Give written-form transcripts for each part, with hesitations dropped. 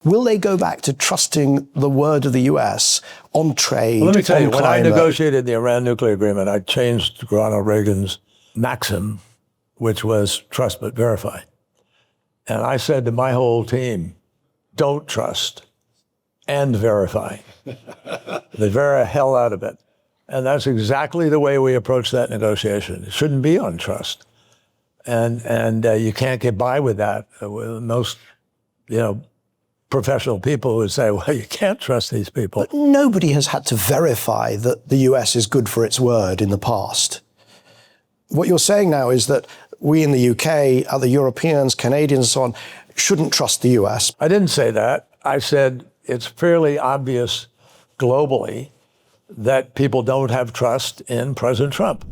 Will they go back to trusting the word of the US on trade? Well, let me tell you, when I climate? negotiated the Iran nuclear agreement, I changed Ronald Reagan's maxim, which was trust but verify. And I said to my whole team, don't trust and verify. The very hell out of it. And that's exactly the way we approach that negotiation. It shouldn't be on trust. And you can't get by with that. Most, professional people would say, well, you can't trust these people. But nobody has had to verify that the US is good for its word in the past. What you're saying now is that we in the UK, other Europeans, Canadians, and so on, shouldn't trust the US. I didn't say that. I said it's fairly obvious globally that people don't have trust in President Trump.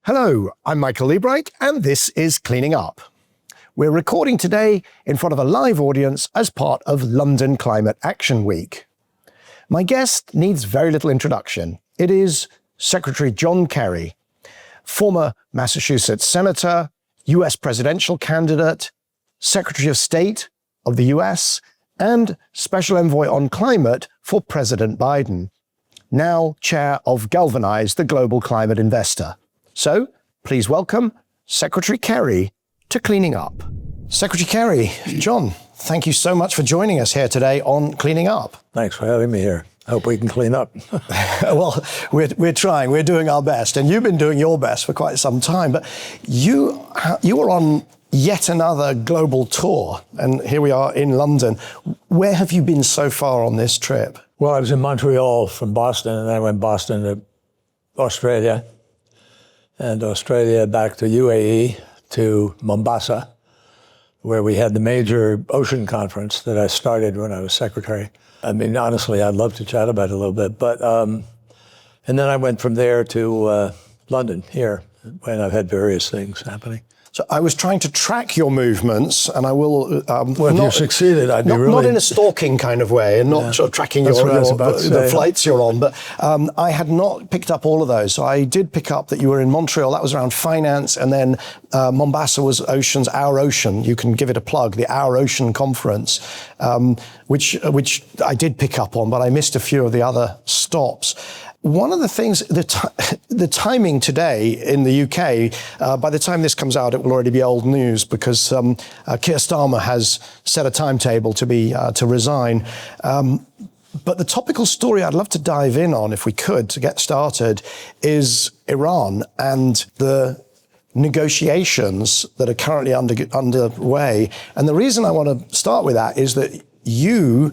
Hello, I'm Michael Liebreich, and this is Cleaning Up. We're recording today in front of a live audience as part of London Climate Action Week. My guest needs very little introduction. It is Secretary John Kerry, former Massachusetts Senator, US presidential candidate, Secretary of State of the US, and Special Envoy on Climate for President Biden, now chair of Galvanize, the global climate investor. So, please welcome Secretary Kerry to Cleaning Up. Secretary Kerry, John, thank you so much for joining us here today on Cleaning Up. Thanks for having me here. I hope we can clean up. Well, we're trying. We're doing our best. And you've been doing your best for quite some time. But you were on yet another global tour. And here we are in London. Where have you been so far on this trip? Well, I was in Montreal from Boston, and then I went Boston to Australia, and Australia back to UAE, to Mombasa, where we had the major ocean conference that I started when I was secretary. I mean, honestly, I'd love to chat about it a little bit, but, and then I went from there to London here, and I've had various things happening. So I was trying to track your movements, and I will. Well, if you succeeded, I'd be really... Not in a stalking kind of way, and not sort of tracking the flights you're on, but I had not picked up all of those. So I did pick up that you were in Montreal. That was around finance, and then Mombasa was oceans, Our Ocean. You can give it a plug, the Our Ocean conference, which I did pick up on, but I missed a few of the other stops. One of the things, the timing today in the UK, by the time this comes out, it will already be old news because Keir Starmer has set a timetable to resign. But the topical story I'd love to dive in on, if we could, to get started, is Iran and the negotiations that are currently underway. And the reason I want to start with that is that you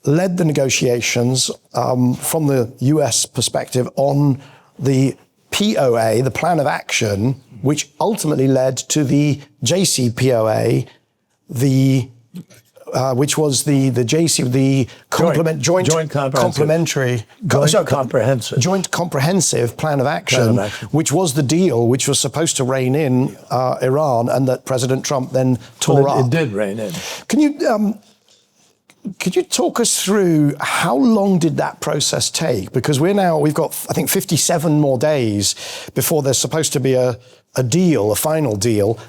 led the negotiations from the US perspective on the POA, the Plan of Action, which ultimately led to the JCPOA, which was the Joint Comprehensive Plan of Action, which was the deal which was supposed to rein in Iran, and that President Trump then tore up. It did rein in. Could you talk us through how long did that process take? Because we've got, I think, 57 more days before there's supposed to be a deal, a final deal.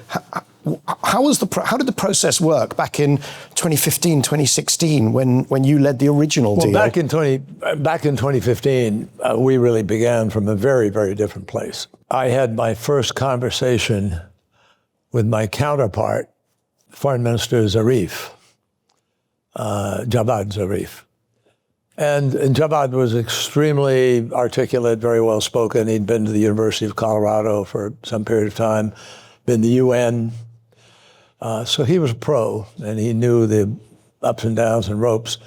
How did the process work back in 2015, 2016 when you led the original deal? Back in 2015, we really began from a very, very different place. I had my first conversation with my counterpart, Foreign Minister Zarif. Javad Zarif. And Javad was extremely articulate, very well spoken. He'd been to the University of Colorado for some period of time, been to the UN. So he was a pro, and he knew the ups and downs and ropes.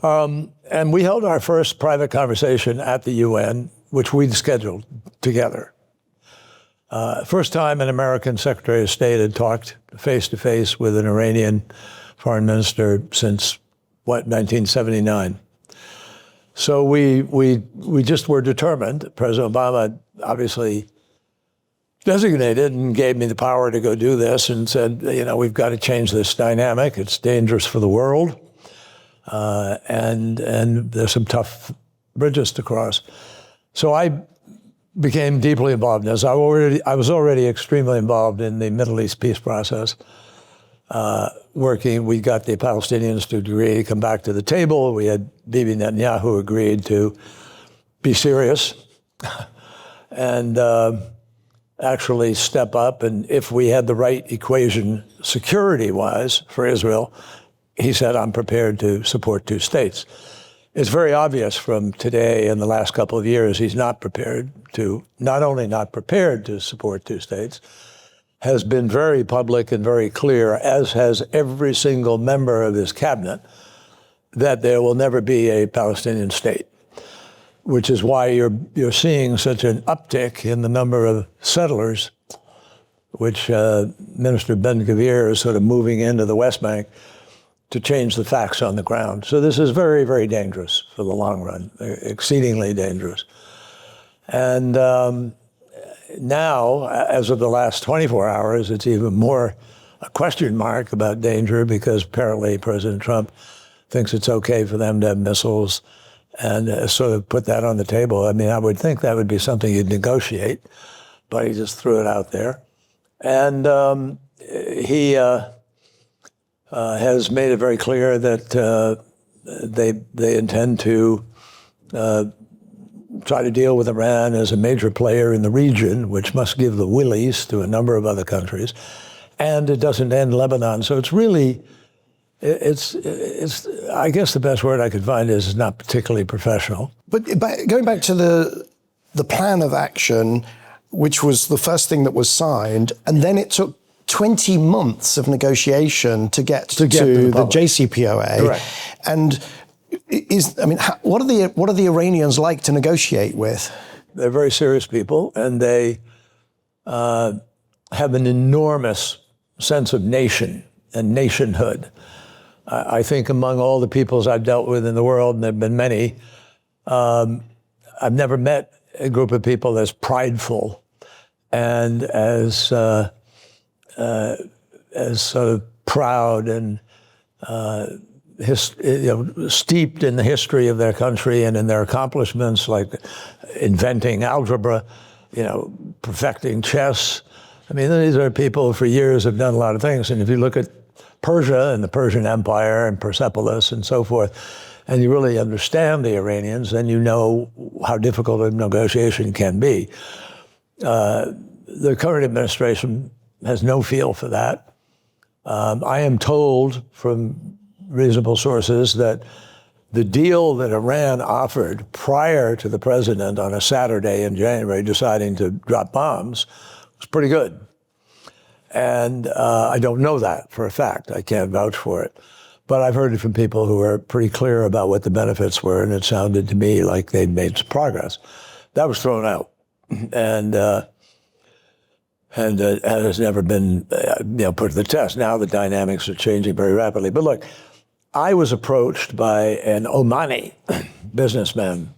And we held our first private conversation at the UN, which we'd scheduled together. First time an American Secretary of State had talked face-to-face with an Iranian foreign minister since, 1979. So we just were determined. President Obama obviously designated and gave me the power to go do this and said, we've got to change this dynamic. It's dangerous for the world. And there's some tough bridges to cross. So I became deeply involved in this. I was already extremely involved in the Middle East peace process. We got the Palestinians to agree to come back to the table. We had Bibi Netanyahu agreed to be serious and actually step up. And if we had the right equation security-wise for Israel, he said, I'm prepared to support two states. It's very obvious from today and the last couple of years, he's not only not prepared to support two states, has been very public and very clear, as has every single member of his cabinet, that there will never be a Palestinian state, which is why you're seeing such an uptick in the number of settlers, which Minister Ben-Gvir is sort of moving into the West Bank to change the facts on the ground. So this is very, very dangerous for the long run, exceedingly dangerous. And now, as of the last 24 hours, it's even more a question mark about danger, because apparently President Trump thinks it's okay for them to have missiles and sort of put that on the table. I mean, I would think that would be something you'd negotiate, but he just threw it out there. And he has made it very clear that they intend to try to deal with Iran as a major player in the region, which must give the willies to a number of other countries, and it doesn't end Lebanon. So it's really, it's I guess the best word I could find is not particularly professional. But going back to the plan of action, which was the first thing that was signed, and then it took 20 months of negotiation to get to the JCPOA. Correct. And what are the Iranians like to negotiate with? They're very serious people, and they have an enormous sense of nation and nationhood. I think among all the peoples I've dealt with in the world, and there have been many, I've never met a group of people as prideful and as sort of proud and steeped in the history of their country and in their accomplishments, like inventing algebra, perfecting chess. I mean, these are people who for years have done a lot of things. And if you look at Persia and the Persian Empire and Persepolis and so forth, and you really understand the Iranians, then you know how difficult a negotiation can be. The current administration has no feel for that. I am told from reasonable sources that the deal that Iran offered prior to the president on a Saturday in January deciding to drop bombs was pretty good. And I don't know that for a fact. I can't vouch for it. But I've heard it from people who are pretty clear about what the benefits were, and it sounded to me like they'd made some progress. That was thrown out. And has never been put to the test. Now the dynamics are changing very rapidly. But look, I was approached by an Omani businessman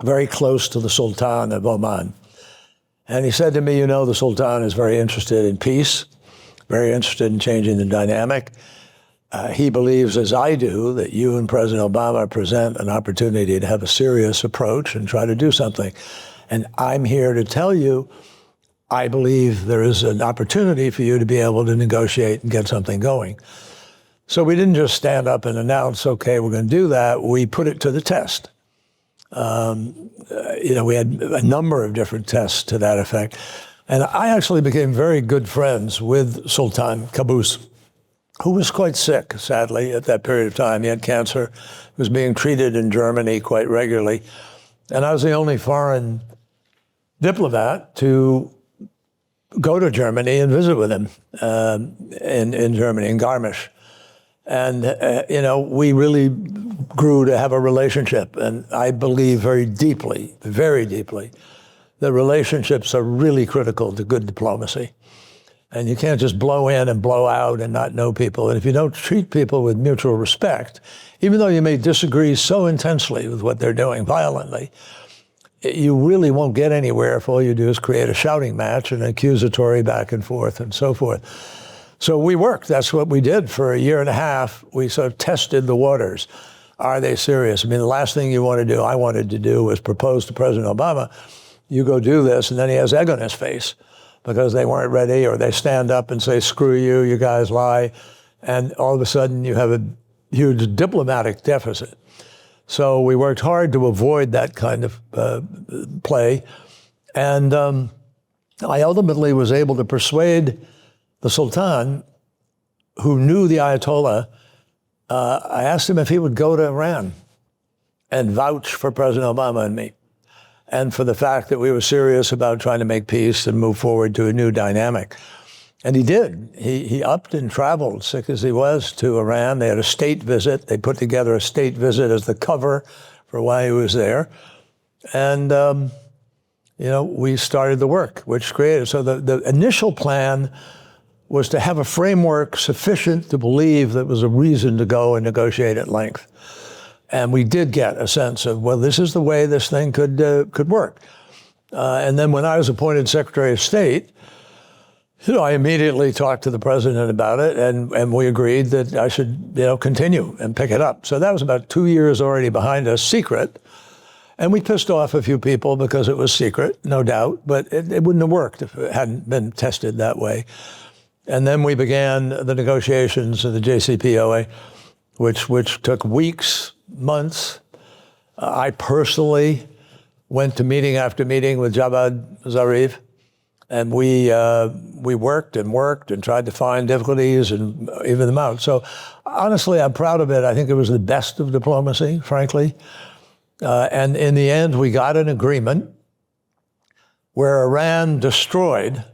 very close to the Sultan of Oman. And he said to me, the Sultan is very interested in peace, very interested in changing the dynamic. He believes, as I do, that you and President Obama present an opportunity to have a serious approach and try to do something. And I'm here to tell you, I believe there is an opportunity for you to be able to negotiate and get something going. So we didn't just stand up and announce, okay, we're going to do that. We put it to the test. We had a number of different tests to that effect. And I actually became very good friends with Sultan Qaboos, who was quite sick, sadly, at that period of time. He had cancer, was being treated in Germany quite regularly. And I was the only foreign diplomat to go to Germany and visit with him in Germany, in Garmisch. And, we really grew to have a relationship. And I believe very deeply, that relationships are really critical to good diplomacy. And you can't just blow in and blow out and not know people. And if you don't treat people with mutual respect, even though you may disagree so intensely with what they're doing violently, you really won't get anywhere if all you do is create a shouting match and accusatory back and forth and so forth. So we worked. That's what we did for a year and a half. We sort of tested the waters. Are they serious? I mean, the last thing you want to do, I wanted to do, was propose to President Obama, you go do this, and then he has egg on his face because they weren't ready, or they stand up and say, screw you, you guys lie. And all of a sudden you have a huge diplomatic deficit. So we worked hard to avoid that kind of play. And I ultimately was able to persuade the Sultan, who knew the Ayatollah. I asked him if he would go to Iran and vouch for President Obama and me, and for the fact that we were serious about trying to make peace and move forward to a new dynamic. And he did. He upped and traveled, sick as he was, to Iran. They had a state visit. They put together a state visit as the cover for why he was there. And, we started the work, which created. So the initial plan was to have a framework sufficient to believe that was a reason to go and negotiate at length. And we did get a sense of, well, this is the way this thing could work. And then when I was appointed Secretary of State, I immediately talked to the president about it, and we agreed that I should, continue and pick it up. So that was about 2 years already behind us, secret. And we pissed off a few people because it was secret, no doubt, but it wouldn't have worked if it hadn't been tested that way. And then we began the negotiations of the JCPOA, which took weeks, months. I personally went to meeting after meeting with Javad Zarif, and we worked and tried to find difficulties and even them out. So honestly, I'm proud of it. I think it was the best of diplomacy, frankly. And in the end, we got an agreement where Iran destroyed,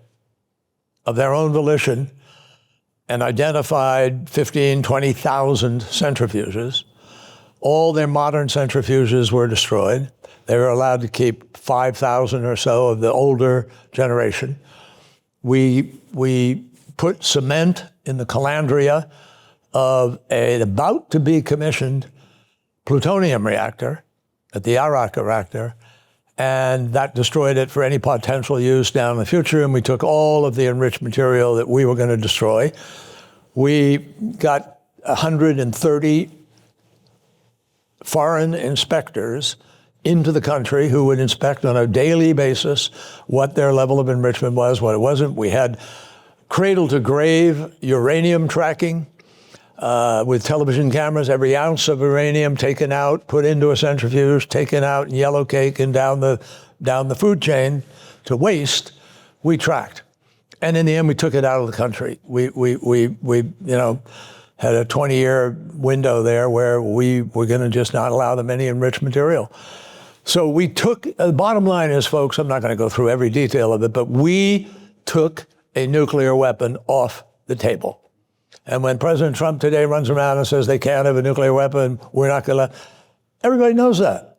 of their own volition, and identified 15,000, 20,000 centrifuges. All their modern centrifuges were destroyed. They were allowed to keep 5,000 or so of the older generation. We put cement in the calandria of an about to be commissioned plutonium reactor at the Arak reactor, and that destroyed it for any potential use down in the future, and we took all of the enriched material that we were going to destroy. We got 130 foreign inspectors into the country who would inspect on a daily basis what their level of enrichment was, what it wasn't. We had cradle-to-grave uranium tracking with television cameras, every ounce of uranium taken out, put into a centrifuge, taken out in yellow cake and down the food chain to waste, we tracked. And in the end, we took it out of the country. We had a 20-year window there where we were going to just not allow them any enriched material. So we took, the bottom line is, folks, I'm not going to go through every detail of it, but we took a nuclear weapon off the table. And when President Trump today runs around and says they can't have a nuclear weapon, we're not going to, everybody knows that.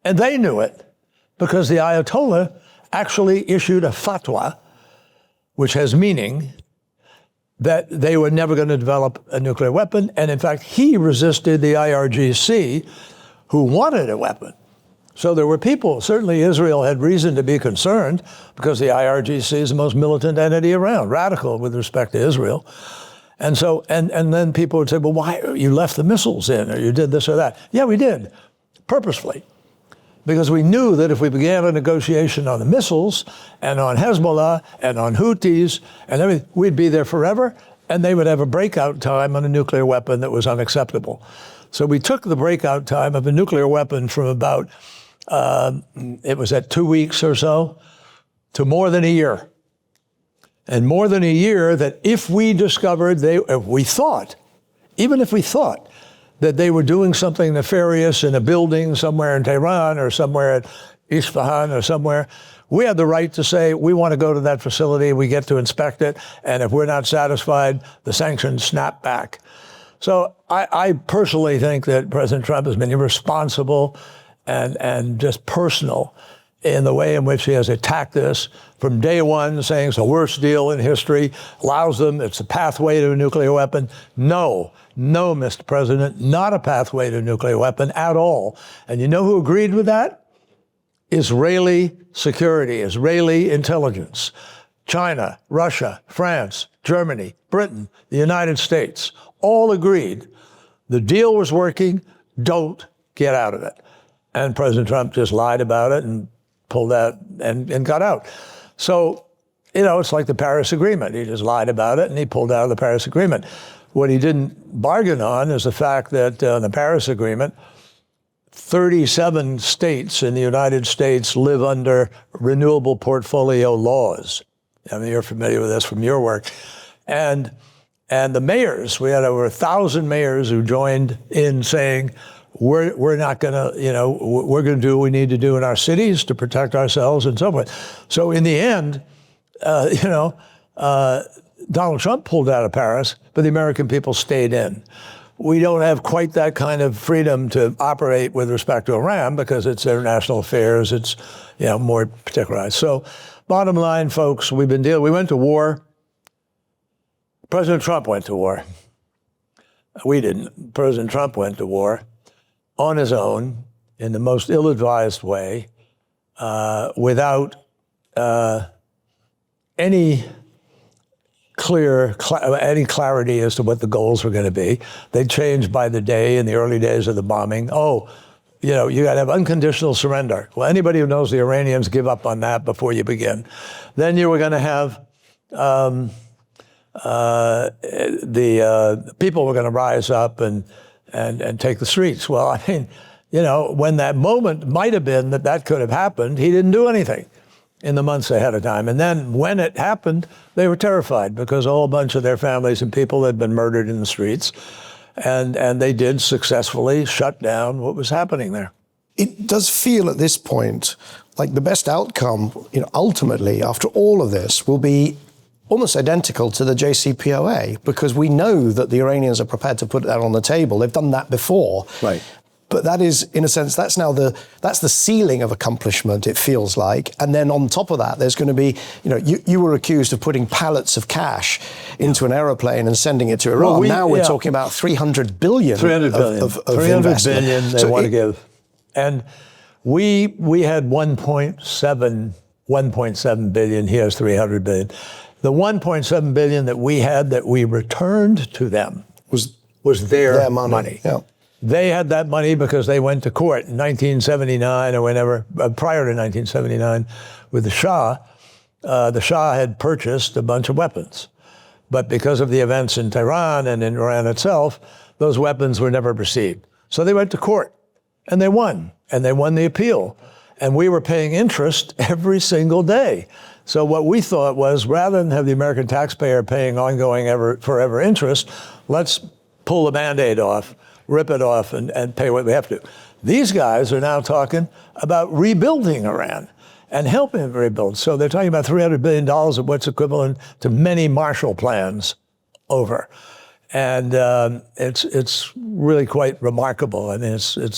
And they knew it because the Ayatollah actually issued a fatwa, which has meaning, that they were never going to develop a nuclear weapon. And in fact, he resisted the IRGC, who wanted a weapon. So there were people, certainly Israel had reason to be concerned because the IRGC is the most militant entity around, radical with respect to Israel. And so, and then people would say, well, why, you left the missiles in, or you did this or that. Yeah, we did, purposefully. Because we knew that if we began a negotiation on the missiles and on Hezbollah and on Houthis and everything, we'd be there forever, and they would have a breakout time on a nuclear weapon that was unacceptable. So we took the breakout time of a nuclear weapon from about, it was at 2 weeks or so, to more than a year. And more than a year that if we discovered, if we thought that they were doing something nefarious in a building somewhere in Tehran or somewhere at Isfahan or somewhere, we had the right to say, we want to go to that facility, we get to inspect it, and if we're not satisfied, the sanctions snap back. So I personally think that President Trump has been irresponsible and just personal in the way in which he has attacked this from day one, saying it's the worst deal in history, allows them, it's a pathway to a nuclear weapon. No, Mr. President, not a pathway to a nuclear weapon at all. And you know who agreed with that? Israeli security, Israeli intelligence. China, Russia, France, Germany, Britain, the United States, all agreed The deal was working. Don't get out of it. And President Trump just lied about it and pulled out and got out. So, it's like the Paris Agreement. He just lied about it and he pulled out of the Paris Agreement. What he didn't bargain on is the fact that the Paris Agreement, 37 states in the United States live under renewable portfolio laws. I mean, you're familiar with this from your work. And the mayors, we had over 1,000 mayors who joined in saying, we're not going to, we're going to do what we need to do in our cities to protect ourselves and so forth. So in the end, Donald Trump pulled out of Paris, but the American people stayed in. We don't have quite that kind of freedom to operate with respect to Iran because it's international affairs. It's, more particularized. So bottom line, folks, we went to war. President Trump went to war. We didn't. President Trump went to war on his own in the most ill-advised way, without any clarity as to what the goals were going to be. They changed by the day in the early days of the bombing. You got to have unconditional surrender. Well, anybody who knows the Iranians give up on that before you begin. Then you were going to have the people were going to rise up and take the streets. Well, I mean, when that moment might have been that could have happened, he didn't do anything in the months ahead of time. And then when it happened, they were terrified because a whole bunch of their families and people had been murdered in the streets. And they did successfully shut down what was happening there. It does feel at this point like the best outcome, ultimately, after all of this, will be almost identical to the JCPOA, because we know that the Iranians are prepared to put that on the table. They've done that before. Right. But that is, in a sense, that's the ceiling of accomplishment, it feels like. And then on top of that, there's going to be, you were accused of putting pallets of cash into an aeroplane and sending it to Iran. Now we're talking about $300 billion. $300 billion. Of $300 investment. billion they want to give. And we had 1.7 billion. He has 300 billion. The 1.7 billion that we had that we returned to them was their money. Yeah. They had that money because they went to court in 1979 or whenever, prior to 1979, with the Shah. The Shah had purchased a bunch of weapons. But because of the events in Tehran and in Iran itself, those weapons were never received. So they went to court, and they won. And they won the appeal. And we were paying interest every single day. So what we thought was, rather than have the American taxpayer paying ongoing forever interest, let's pull the Band-Aid off, rip it off, and pay what we have to. These guys are now talking about rebuilding Iran and helping it rebuild. So they're talking about $300 billion of what's equivalent to many Marshall Plans over. And it's really quite remarkable. I mean, it's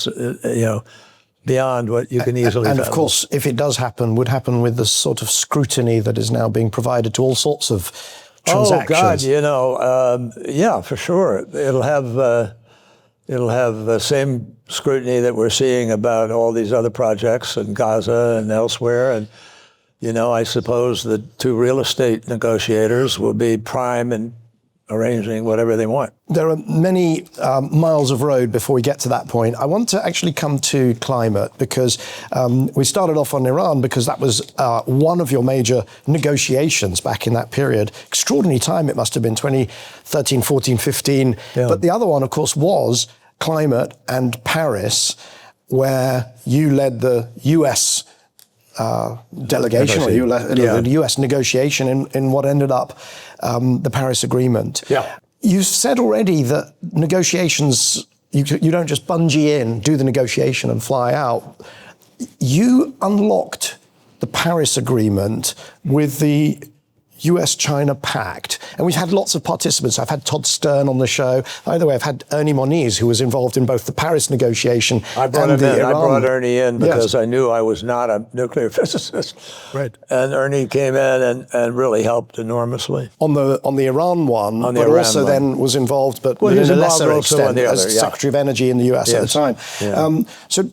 beyond what you can easily And fathom. of course, if it does happen, would happen with the sort of scrutiny that is now being provided to all sorts of transactions. Oh God, yeah, for sure. It'll have the same scrutiny that we're seeing about all these other projects in Gaza and elsewhere. And I suppose the two real estate negotiators will be prime in arranging whatever they want. There are many miles of road before we get to that point. I want to actually come to climate because we started off on Iran because that was one of your major negotiations back in that period. Extraordinary time it must have been, 2013, 14, 15. Yeah. But the other one, of course, was climate and Paris, where you led the US delegation, or you led the US negotiation in what ended up the Paris Agreement. Yeah. You've said already that negotiations, you don't just bungee in, do the negotiation and fly out. You unlocked the Paris Agreement with the US-China Pact. And we've had lots of participants. I've had Todd Stern on the show. By the way, I've had Ernie Moniz, who was involved in both the Paris negotiation and the Iran. I brought Ernie in because I knew I was not a nuclear physicist. Right. And Ernie came in and really helped enormously. On the Iran one, but Iran also one. Then was involved, but well, in a lesser also extent, on the other, as Secretary of Energy in the US at the time. Yeah. So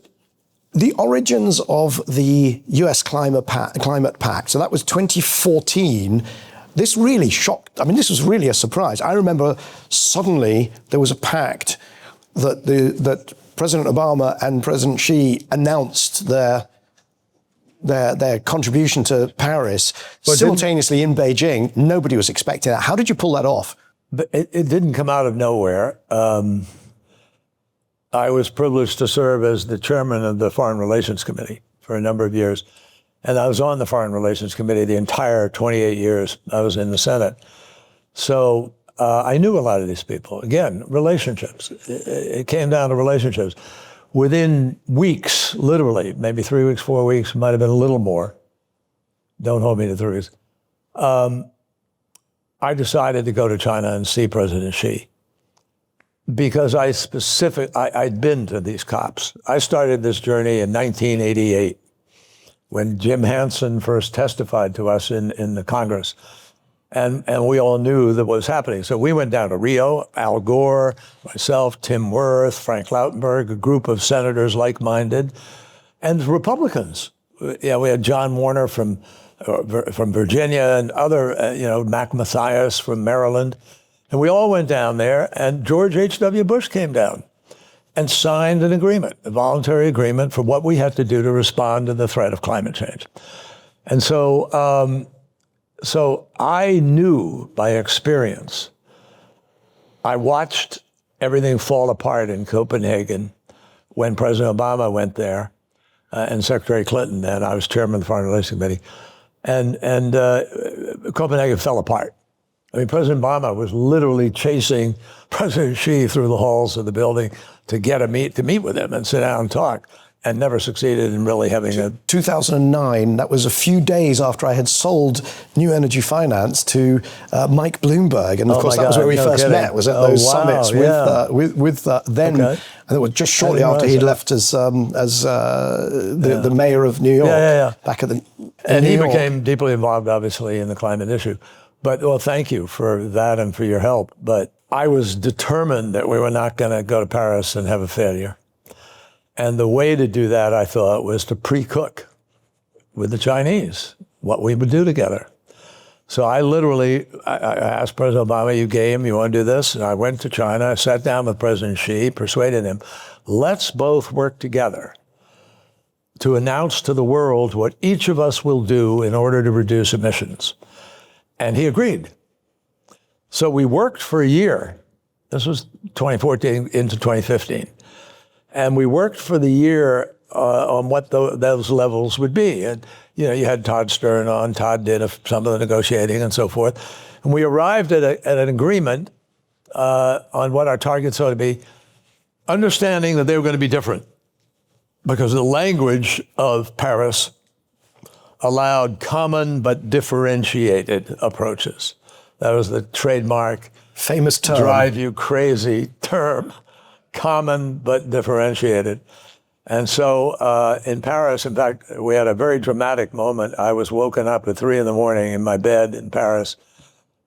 the origins of the US Climate Pact, so that was 2014. This really shocked. I mean, this was really a surprise. I remember suddenly there was a pact that President Obama and President Xi announced their contribution to Paris simultaneously in Beijing. Nobody was expecting that. How did you pull that off? But it didn't come out of nowhere. I was privileged to serve as the chairman of the Foreign Relations Committee for a number of years. And I was on the Foreign Relations Committee the entire 28 years I was in the Senate. So I knew a lot of these people. Again, relationships. It came down to relationships. Within weeks, literally, maybe 3 weeks, 4 weeks, might have been a little more. Don't hold me to 3 weeks. I decided to go to China and see President Xi because I'd been to these COPs. I started this journey in 1988 when Jim Hansen first testified to us in the Congress. And we all knew that what was happening. So we went down to Rio, Al Gore, myself, Tim Wirth, Frank Lautenberg, a group of senators like-minded, and Republicans. Yeah, we had John Warner from Virginia and other, Mac Mathias from Maryland. And we all went down there, and George H.W. Bush came down and signed an agreement, a voluntary agreement for what we had to do to respond to the threat of climate change. And so I knew by experience, I watched everything fall apart in Copenhagen when President Obama went there and Secretary Clinton, and I was chairman of the Foreign Relations Committee, and Copenhagen fell apart. I mean, President Obama was literally chasing President Xi through the halls of the building to meet with him and sit down and talk, and never succeeded in really having a... 2009, that was a few days after I had sold New Energy Finance to Mike Bloomberg. And of course, that was where we first met, was at those summits with then, and it was just shortly after he'd left as the mayor of New York. Back at the And he became deeply involved, obviously, in the climate issue. But, well, thank you for that and for your help. But I was determined that we were not going to go to Paris and have a failure. And the way to do that, I thought, was to pre-cook with the Chinese what we would do together. So I asked President Obama, you game, you want to do this? And I went to China, I sat down with President Xi, persuaded him, let's both work together to announce to the world what each of us will do in order to reduce emissions. And he agreed. So we worked for a year. This was 2014 into 2015. And we worked for the year on what those levels would be. And, you had Todd Stern on. Todd did some of the negotiating and so forth. And we arrived at an agreement on what our targets ought to be, understanding that they were going to be different because the language of Paris allowed common but differentiated approaches. That was the trademark, famous term, drive you crazy term. Common but differentiated. And so in Paris, in fact, we had a very dramatic moment. I was woken up at 3 a.m. in my bed in Paris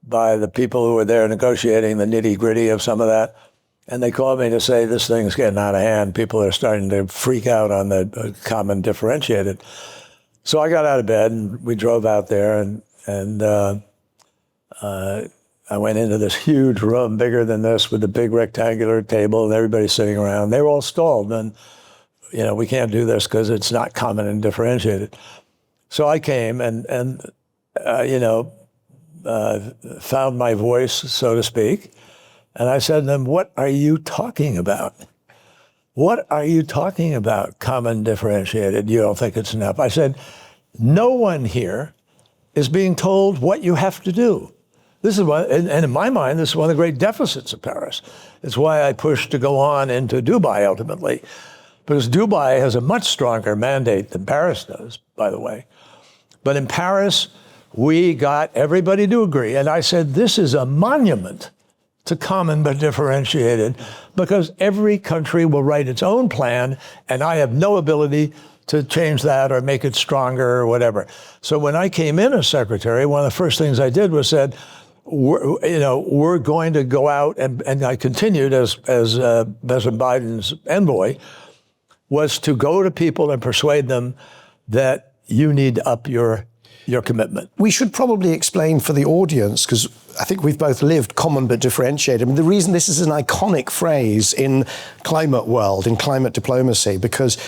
by the people who were there negotiating the nitty-gritty of some of that. And they called me to say, this thing's getting out of hand. People are starting to freak out on the common differentiated. So I got out of bed and we drove out there and I went into this huge room, bigger than this, with a big rectangular table and everybody sitting around. They were all stalled. And, we can't do this because it's not common and differentiated. So I came and found my voice, so to speak. And I said to them, what are you talking about? What are you talking about, common differentiated? You don't think it's enough. I said, no one here is being told what you have to do. This is why, and in my mind, this is one of the great deficits of Paris. It's why I pushed to go on into Dubai ultimately, because Dubai has a much stronger mandate than Paris does, by the way. But in Paris, we got everybody to agree. And I said, this is a monument to common but differentiated, because every country will write its own plan, and I have no ability to change that or make it stronger or whatever. So when I came in as secretary, one of the first things I did was said, we're going to go out, and I continued as President Biden's envoy, was to go to people and persuade them that you need to up your your commitment. We should probably explain for the audience, because I think we've both lived common but differentiated. I mean, the reason this is an iconic phrase in climate world, in climate diplomacy, because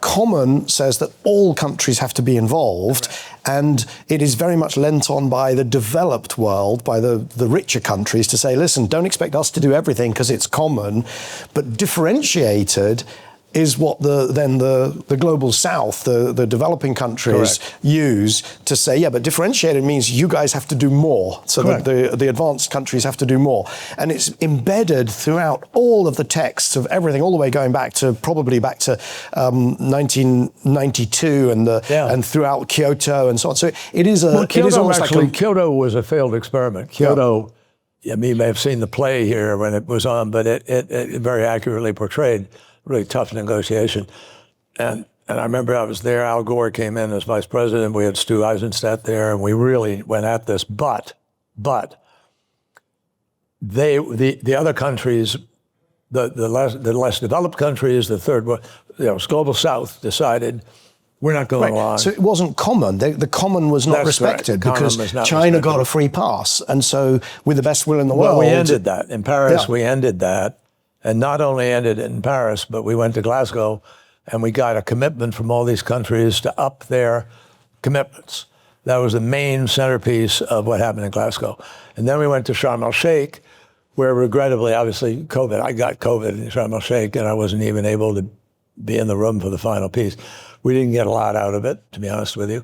common says that all countries have to be involved, and it is very much lent on by the developed world, by the richer countries, to say, listen, don't expect us to do everything because it's common, but differentiated is what the global south, the developing countries use to say, yeah, but differentiated means you guys have to do more. So that the advanced countries have to do more. And it's embedded throughout all of the texts of everything, all the way going back to 1992 and throughout Kyoto and so on. So it is Kyoto was a failed experiment. Kyoto, I mean, you may have seen the play here when it was on, but it very accurately portrayed really tough negotiation. And I remember I was there, Al Gore came in as vice president, we had Stu Eisenstadt there, and we really went at this, but the other countries, the less developed countries, the third world, global south decided we're not going along. So it wasn't common. The common was not respected because China got a free pass. And so with the best will in the world. Well, we ended that. In Paris, we ended that. And not only ended it in Paris, but we went to Glasgow and we got a commitment from all these countries to up their commitments. That was the main centerpiece of what happened in Glasgow. And then we went to Sharm el-Sheikh, where regrettably, obviously, I got COVID in Sharm el-Sheikh, and I wasn't even able to be in the room for the final piece. We didn't get a lot out of it, to be honest with you.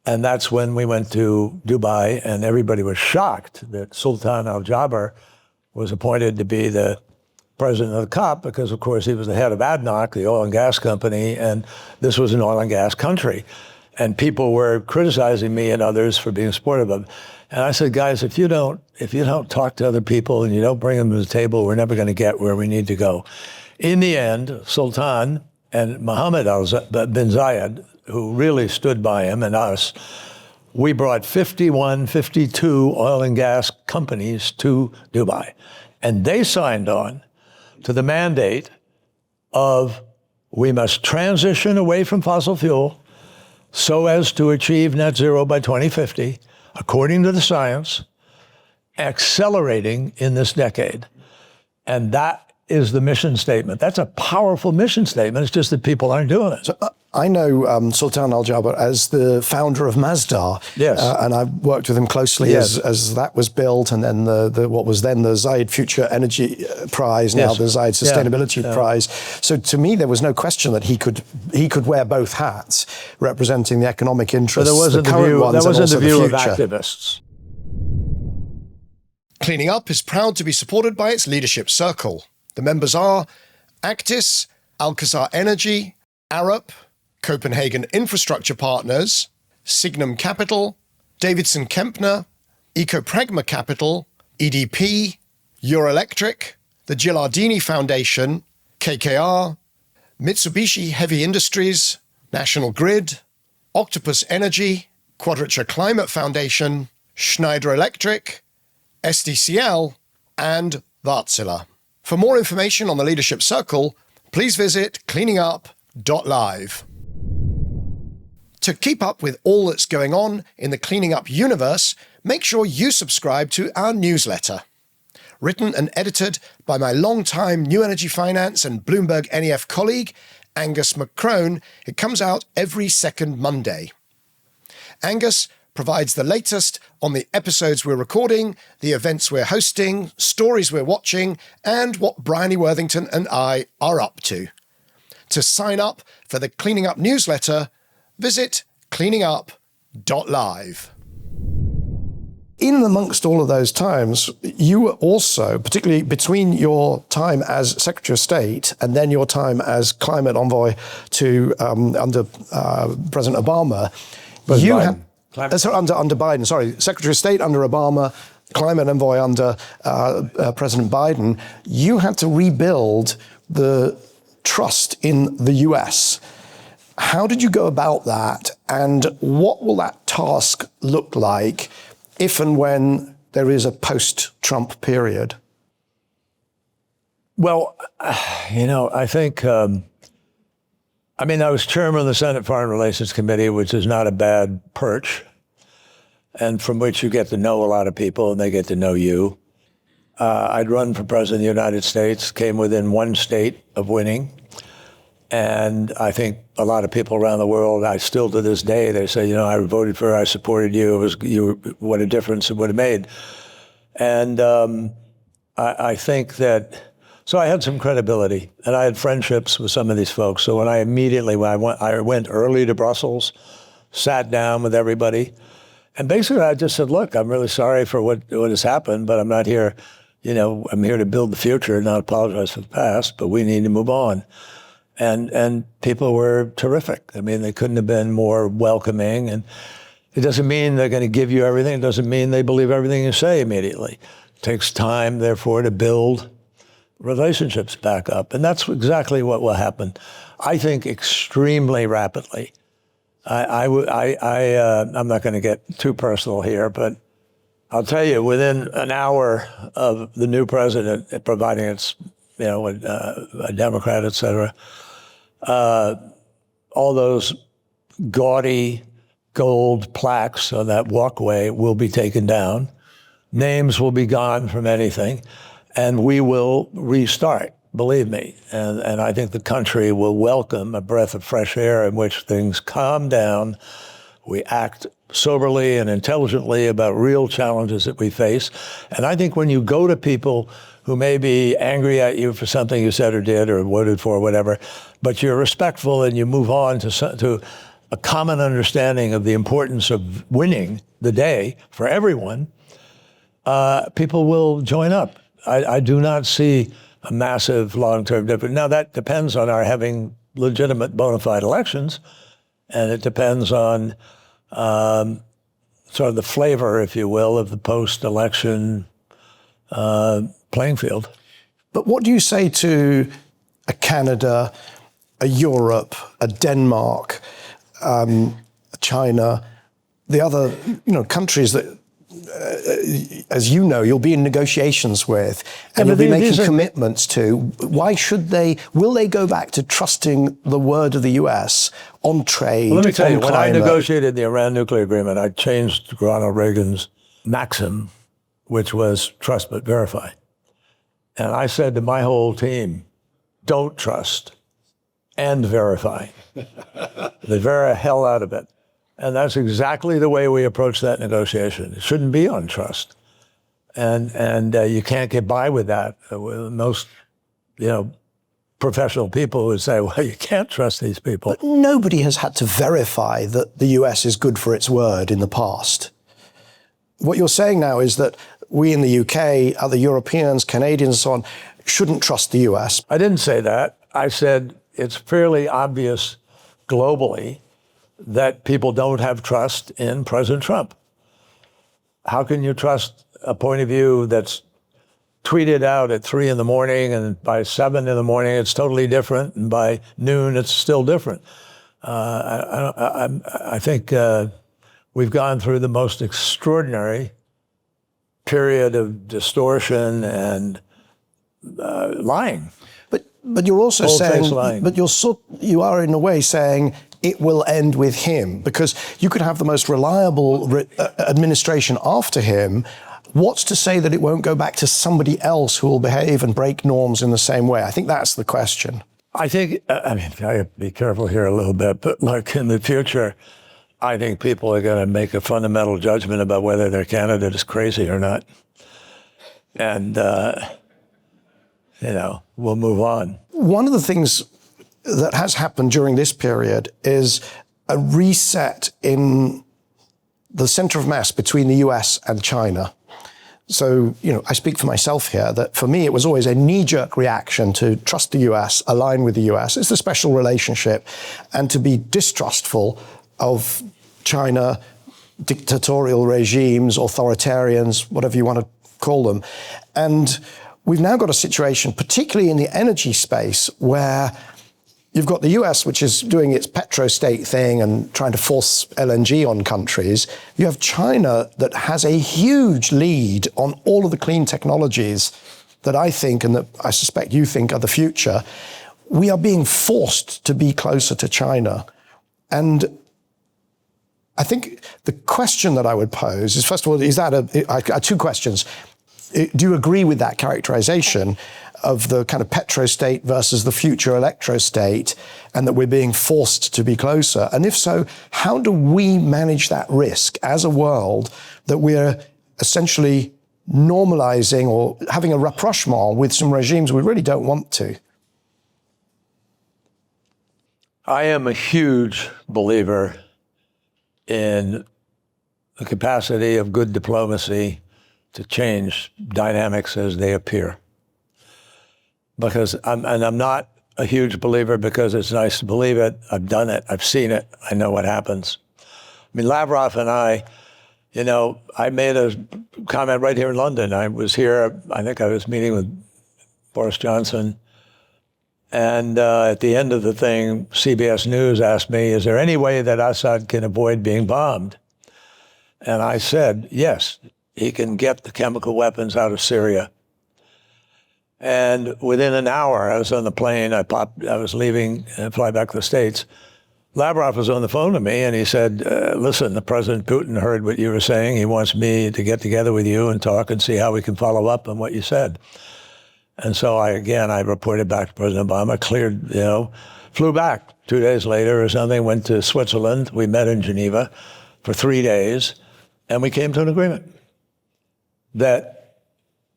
And that's when we went to Dubai, and everybody was shocked that Sultan Al Jaber was appointed to be the president of the COP, because of course he was the head of ADNOC, the oil and gas company, and this was an oil and gas country. And people were criticizing me and others for being supportive of it. And I said, guys, if you don't talk to other people and you don't bring them to the table, we're never going to get where we need to go. In the end, Sultan and Mohammed bin Zayed, who really stood by him and us, we brought 52 oil and gas companies to Dubai. And they signed on to the mandate of we must transition away from fossil fuel so as to achieve net zero by 2050, according to the science, accelerating in this decade. And that is the mission statement. That's a powerful mission statement. It's just that people aren't doing it. So, I know Sultan Al Jaber as the founder of Masdar. Yes. And I worked with him closely as that was built, and then what was then the Zayed Future Energy Prize, now the Zayed Sustainability Prize. So to me, there was no question that he could wear both hats, representing the economic interests, the current ones, and also the future. Of activists. Cleaning Up is proud to be supported by its leadership circle. The members are Actis, Alcazar Energy, Arup, Copenhagen Infrastructure Partners, Signum Capital, Davidson Kempner, Ecopragma Capital, EDP, Euroelectric, the Gilardini Foundation, KKR, Mitsubishi Heavy Industries, National Grid, Octopus Energy, Quadrature Climate Foundation, Schneider Electric, SDCL, and Wärtsilä. For more information on the Leadership Circle, please visit cleaningup.live. To keep up with all that's going on in the Cleaning Up universe, make sure you subscribe to our newsletter. Written and edited by my longtime New Energy Finance and Bloomberg NEF colleague, Angus McCrone, it comes out every second Monday. Angus provides the latest on the episodes we're recording, the events we're hosting, stories we're watching, and what Bryony Worthington and I are up to. To sign up for the Cleaning Up newsletter, visit cleaningup.live. In amongst all of those times, you were also, particularly between your time as Secretary of State and then your time as climate envoy to under President Obama, under Biden, sorry, Secretary of State under Obama, climate envoy under President Biden, you had to rebuild the trust in the US. How did you go about that, and what will that task look like if and when there is a post-Trump period? Well, I think I mean, I was chairman of the Senate Foreign Relations Committee, which is not a bad perch, and from which you get to know a lot of people and they get to know you. I'd run for president of the United States, came within one state of winning. And I think a lot of people around the world, I still to this day, they say, you know, I voted for, I supported you. What a difference it would have made. And I think that, so I had some credibility and I had friendships with some of these folks. So when I went early to Brussels, sat down with everybody. And basically I just said, look, I'm really sorry for what has happened, but I'm not here, you know, I'm here to build the future, not apologize for the past, but we need to move on. And people were terrific. I mean, they couldn't have been more welcoming. And it doesn't mean they're going to give you everything. It doesn't mean they believe everything you say immediately. It takes time, therefore, to build relationships back up. And that's exactly what will happen, I think, extremely rapidly. I'm not going to get too personal here, but I'll tell you, within an hour of the new president, providing it's, you know, a Democrat, et cetera, all those gaudy gold plaques on that walkway will be taken down. Names will be gone from anything, and we will restart, believe me. And I think the country will welcome a breath of fresh air in which things calm down. We act soberly and intelligently about real challenges that we face. And I think when you go to people who may be angry at you for something you said or did or voted for or whatever, but you're respectful and you move on to a common understanding of the importance of winning the day for everyone, people will join up. I do not see a massive long-term difference. Now, that depends on our having legitimate bona fide elections, and it depends on sort of the flavor, if you will, of the post-election playing field. But what do you say to a Canada, a Europe, a Denmark, China, the other countries that, as you know, you'll be in negotiations with, and you'll be making commitments to? Why should they? Will they go back to trusting the word of the U.S. on trade? Well, let me tell you, when I negotiated the Iran nuclear agreement, I changed Ronald Reagan's maxim, which was trust but verify. And I said to my whole team, don't trust and verify. The very hell out of it. And that's exactly the way we approach that negotiation. It shouldn't be on trust. And you can't get by with that. Most, professional people would say, well, you can't trust these people. But nobody has had to verify that the US is good for its word in the past. What you're saying now is that we in the UK, other Europeans, Canadians, and so on, shouldn't trust the US. I didn't say that. I said it's fairly obvious globally that people don't have trust in President Trump. How can you trust a point of view that's tweeted out at 3 a.m. and by 7 a.m. it's totally different, and by noon it's still different? I think we've gone through the most extraordinary period of distortion and lying. But you're also saying, but you are in a way saying it will end with him, because you could have the most reliable administration after him. What's to say that it won't go back to somebody else who will behave and break norms in the same way? I think that's the question. I think, I have to be careful here a little bit, but like in the future, I think people are going to make a fundamental judgment about whether their candidate is crazy or not. And, we'll move on. One of the things that has happened during this period is a reset in the center of mass between the US and China. So, I speak for myself here, that for me, it was always a knee-jerk reaction to trust the US, align with the US. It's a special relationship. And to be distrustful of China, dictatorial regimes, authoritarians, whatever you want to call them. And we've now got a situation, particularly in the energy space, where you've got the US, which is doing its petrostate thing and trying to force LNG on countries. You have China that has a huge lead on all of the clean technologies that I think, and that I suspect you think, are the future. we are being forced to be closer to China. And I think the question that I would pose is, first of all, two questions. Do you agree with that characterization of the kind of petrostate versus the future electrostate, and that we're being forced to be closer? And if so, how do we manage that risk as a world that we're essentially normalizing or having a rapprochement with some regimes we really don't want to? I am a huge believer in the capacity of good diplomacy to change dynamics as they appear. Because I'm not a huge believer because it's nice to believe it. I've done it. I've seen it. I know what happens. I mean, Lavrov and I made a comment right here in London. I was here, I think I was meeting with Boris Johnson. And at the end of the thing, CBS News asked me, is there any way that Assad can avoid being bombed? And I said, yes, he can get the chemical weapons out of Syria. And within an hour, I was on the plane, I was leaving and fly back to the States. Lavrov was on the phone to me and he said, listen, the President Putin heard what you were saying. He wants me to get together with you and talk and see how we can follow up on what you said. And so I reported back to President Obama, flew back 2 days later or something, went to Switzerland. We met in Geneva for 3 days and we came to an agreement that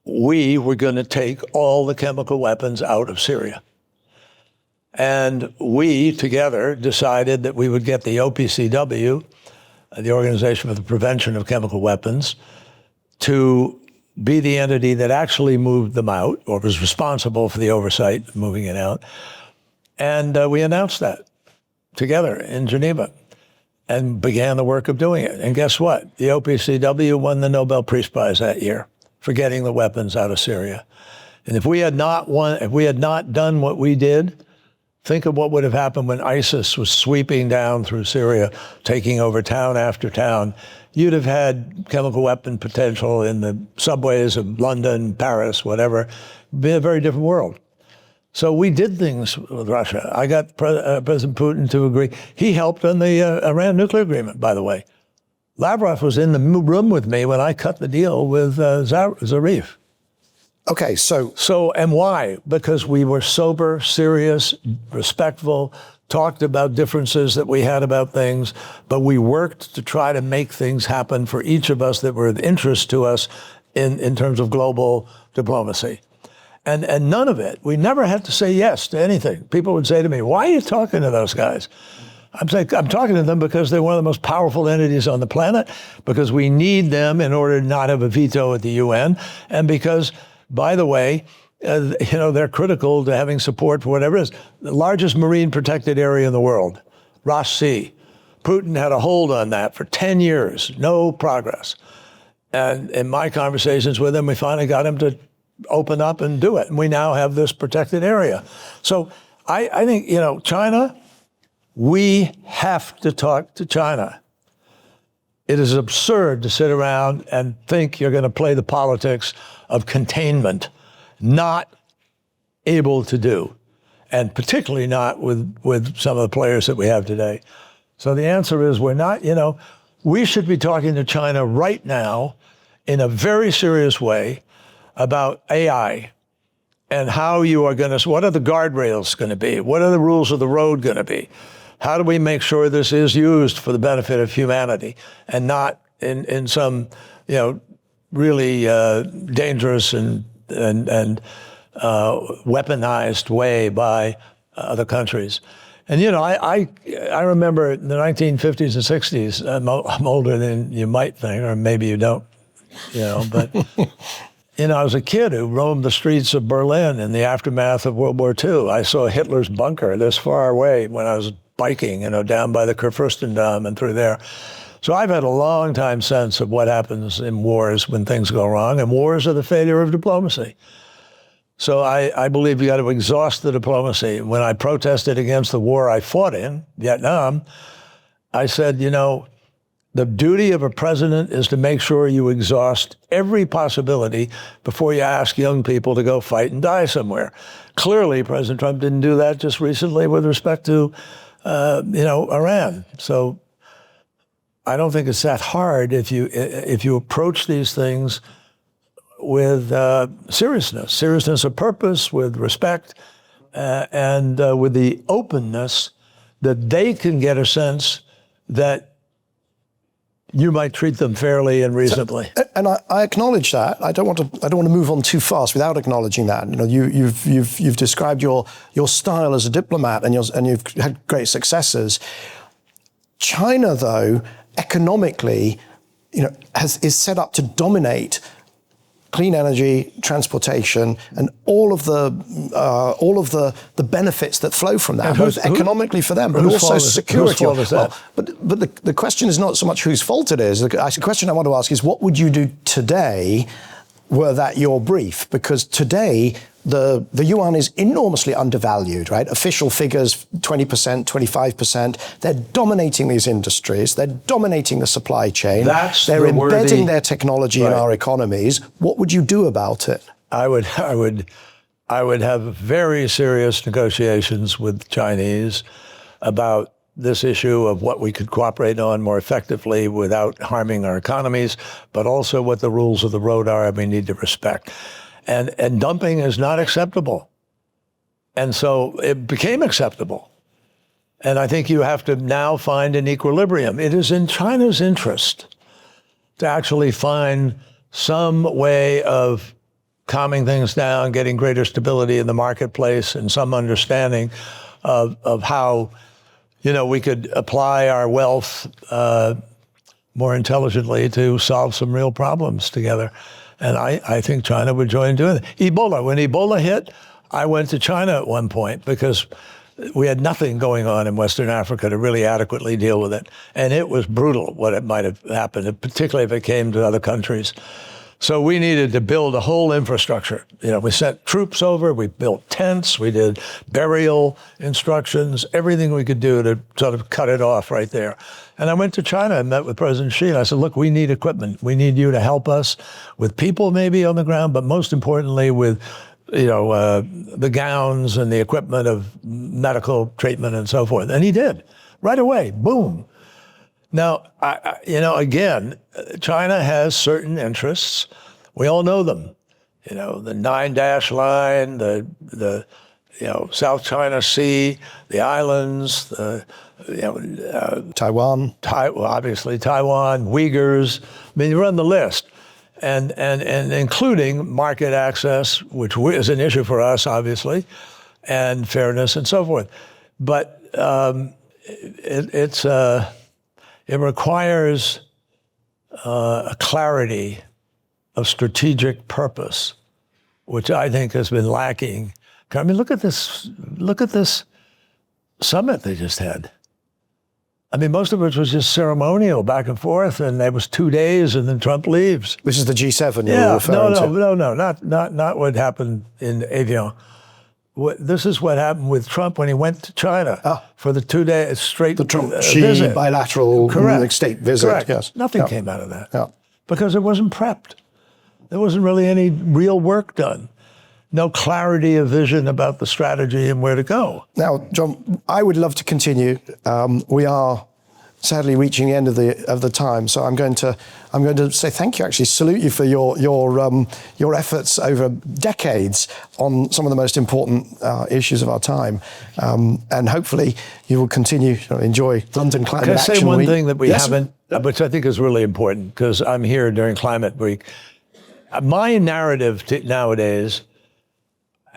we were going to take all the chemical weapons out of Syria. And we, together, decided that we would get the OPCW, the Organization for the Prevention of Chemical Weapons, to be the entity that actually moved them out, or was responsible for the oversight of moving it out. And we announced that together in Geneva and began the work of doing it. And guess what? The OPCW won the Nobel Peace Prize that year for getting the weapons out of Syria. And if we had not done what we did, think of what would have happened when ISIS was sweeping down through Syria, taking over town after town. You'd have had chemical weapon potential in the subways of London, Paris, whatever. It'd be a very different world. So we did things with Russia. I got President Putin to agree. He helped on the Iran nuclear agreement, by the way. Lavrov was in the room with me when I cut the deal with Zarif. Okay, So, and why? Because we were sober, serious, respectful, talked about differences that we had about things, but we worked to try to make things happen for each of us that were of interest to us in terms of global diplomacy. And none of it, we never had to say yes to anything. People would say to me, why are you talking to those guys? I'm talking to them because they're one of the most powerful entities on the planet, because we need them in order to not have a veto at the UN, and because, by the way, they're critical to having support for whatever it is. The largest marine protected area in the world, Ross Sea. Putin had a hold on that for 10 years, no progress. And in my conversations with him, we finally got him to open up and do it. And we now have this protected area. So I think, China, we have to talk to China. It is absurd to sit around and think you're going to play the politics of containment. Not able to do, and particularly not with some of the players that we have today. So the answer is we're not, we should be talking to China right now in a very serious way about AI and how you are going to, what are the guardrails going to be? What are the rules of the road going to be? How do we make sure this is used for the benefit of humanity and not in some, really dangerous and weaponized way by other countries. And, I remember in the 1950s and 60s, I'm older than you might think, or maybe you don't, but, I was a kid who roamed the streets of Berlin in the aftermath of World War II. I saw Hitler's bunker this far away when I was biking, down by the Kurfürstendamm and through there. So I've had a long time sense of what happens in wars when things go wrong, and wars are the failure of diplomacy. So I believe you got to exhaust the diplomacy. When I protested against the war I fought in, Vietnam, I said, The duty of a president is to make sure you exhaust every possibility before you ask young people to go fight and die somewhere. Clearly, President Trump didn't do that just recently with respect to, Iran. So I don't think it's that hard if you approach these things with seriousness of purpose, with respect, and with the openness that they can get a sense that you might treat them fairly and reasonably. And I acknowledge that. I don't want to move on too fast without acknowledging that. You've described your style as a diplomat, and you've had great successes. China, though, economically, is set up to dominate clean energy, transportation, and all of the benefits that flow from that, both economically for them, but also security. Whose fault is that? But the question is not so much whose fault it is. The question I want to ask is, what would you do today were that your brief? Because today, the yuan is enormously undervalued, right? Official figures, 20%, 25%. They're dominating these industries. They're dominating the supply chain. They're embedding their technology in our economies. What would you do about it? I would have very serious negotiations with Chinese about this issue of what we could cooperate on more effectively without harming our economies, but also what the rules of the road are and we need to respect. And dumping is not acceptable. And so it became acceptable. And I think you have to now find an equilibrium. It is in China's interest to actually find some way of calming things down, getting greater stability in the marketplace, and some understanding of how, we could apply our wealth more intelligently to solve some real problems together. And I think China would join doing it. Ebola, when Ebola hit, I went to China at one point because we had nothing going on in Western Africa to really adequately deal with it. And it was brutal what it might have happened, particularly if it came to other countries. So we needed to build a whole infrastructure. We sent troops over, we built tents, we did burial instructions, everything we could do to sort of cut it off right there. And I went to China and met with President Xi, and I said, look, we need equipment. We need you to help us with people maybe on the ground, but most importantly with the gowns and the equipment of medical treatment and so forth. And he did, right away, boom. Now, again, China has certain interests. We all know them. The 9-dash line, the South China Sea, the islands, Taiwan. Obviously Taiwan, Uyghurs. I mean, you run the list. And including market access, which is an issue for us, obviously, and fairness and so forth. But it requires a clarity of strategic purpose, which I think has been lacking. I mean, look at this summit they just had. I mean, most of it was just ceremonial, back and forth, and it was 2 days, and then Trump leaves. This is the G7 you're referring to? No, not what happened in Evian. This is what happened with Trump when he went to China for the 2 day straight visit. The Trump-Xi bilateral state visit. Correct. Yes. Nothing came out of that because it wasn't prepped. There wasn't really any real work done. No clarity of vision about the strategy and where to go. Now, John, I would love to continue. We are sadly reaching the end of the time, so I'm going to say thank you. Actually, salute you for your efforts over decades on some of the most important issues of our time, and hopefully you will continue to enjoy London Climate Action Week. Can I say one thing that we haven't, which I think is really important, because I'm here during Climate Week. My narrative nowadays,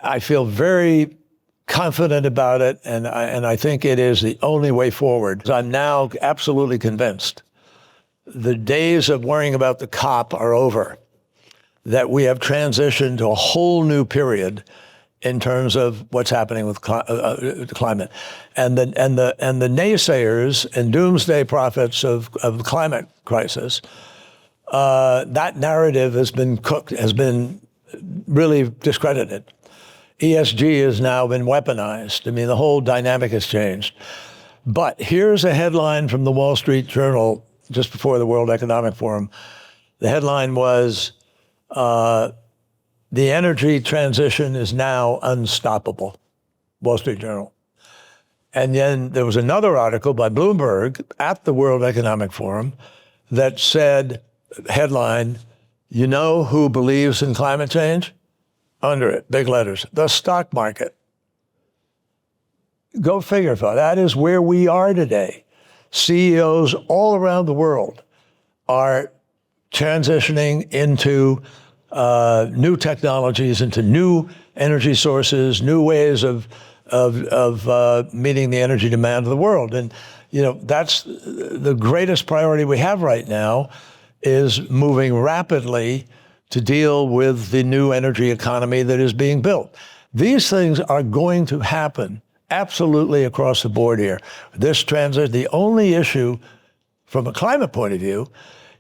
I feel very confident about it, and I think it is the only way forward. I'm now absolutely convinced the days of worrying about the COP are over, that we have transitioned to a whole new period in terms of what's happening with climate. And the naysayers and doomsday prophets of the climate crisis, that narrative has been really discredited. ESG has now been weaponized. I mean, the whole dynamic has changed. But here's a headline from the Wall Street Journal just before the World Economic Forum. The headline was, the energy transition is now unstoppable, Wall Street Journal. And then there was another article by Bloomberg at the World Economic Forum that said, headline, you know who believes in climate change? Under it, big letters, the stock market. Go figure, folks. That is where we are today. CEOs all around the world are transitioning into new technologies, into new energy sources, new ways of meeting the energy demand of the world. And, you know, that's the greatest priority we have right now, is moving rapidly to deal with the new energy economy that is being built. These things are going to happen absolutely across the board here. This transit, the only issue from a climate point of view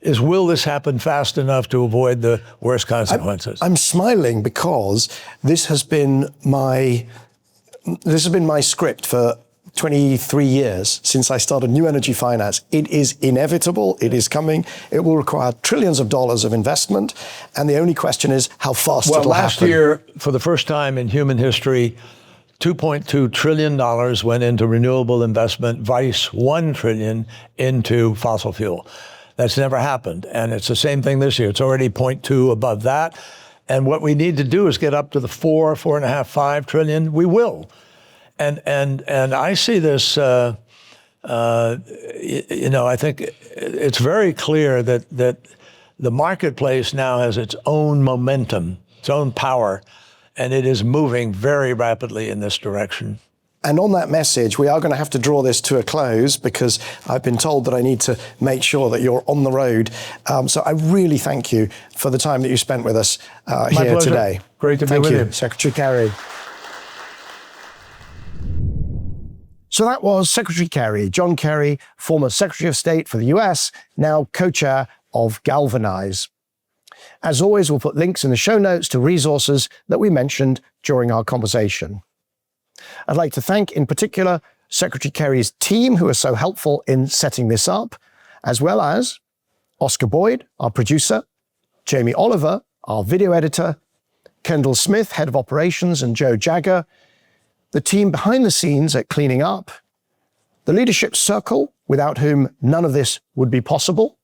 is, will this happen fast enough to avoid the worst consequences? I'm smiling because this has been my script for 23 years since I started New Energy Finance. It is inevitable. It is coming. It will require trillions of dollars of investment. And the only question is how fast it'll happen. Well, last year, for the first time in human history, $2.2 trillion went into renewable investment, vice $1 trillion into fossil fuel. That's never happened. And it's the same thing this year. It's already 0.2 above that. And what we need to do is get up to the 4.5, 5 trillion. We will. And I see this, you know, I think it's very clear that the marketplace now has its own momentum, its own power, and it is moving very rapidly in this direction. And on that message, we are going to have to draw this to a close because I've been told that I need to make sure that you're on the road. So I really thank you for the time that you spent with us here pleasure. today. Great to be with you. Secretary Kerry. So that was Secretary Kerry, John Kerry, former Secretary of State for the US, now co-chair of Galvanize. As always, we'll put links in the show notes to resources that we mentioned during our conversation. I'd like to thank, in particular, Secretary Kerry's team, who are so helpful in setting this up, as well as Oscar Boyd, our producer, Jamie Oliver, our video editor, Kendall Smith, head of operations, and Joe Jagger, the team behind the scenes at Cleaning Up, the Leadership Circle, without whom none of this would be possible,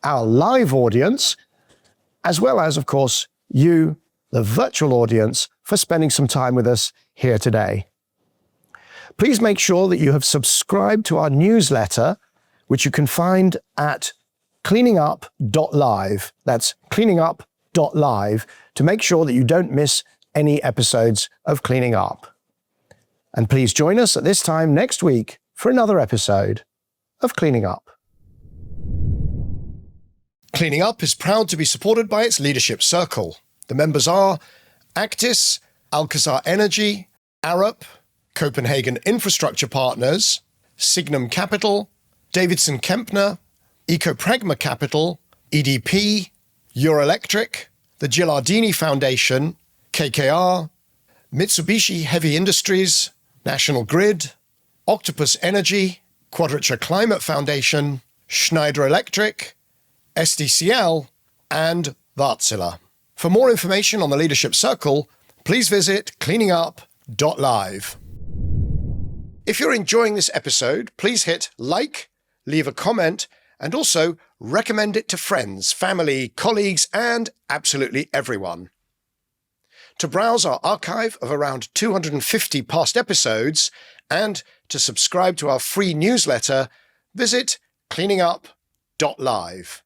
our live audience, as well as, of course, you, the virtual audience, for spending some time with us here today. Please make sure that you have subscribed to our newsletter, which you can find at cleaningup.live. That's cleaningup.live, to make sure that you don't miss any episodes of Cleaning Up. And please join us at this time next week for another episode of Cleaning Up. Cleaning Up is proud to be supported by its Leadership Circle. The members are Actis, Alcazar Energy, Arup, Copenhagen Infrastructure Partners, Signum Capital, Davidson Kempner, Ecopragma Capital, EDP, Euroelectric, the Gilardini Foundation, KKR, Mitsubishi Heavy Industries, National Grid, Octopus Energy, Quadrature Climate Foundation, Schneider Electric, SDCL, and Wärtsilä. For more information on the Leadership Circle, please visit cleaningup.live. If you're enjoying this episode, please hit like, leave a comment, and also recommend it to friends, family, colleagues, and absolutely everyone. To browse our archive of around 250 past episodes and to subscribe to our free newsletter, visit cleaningup.live.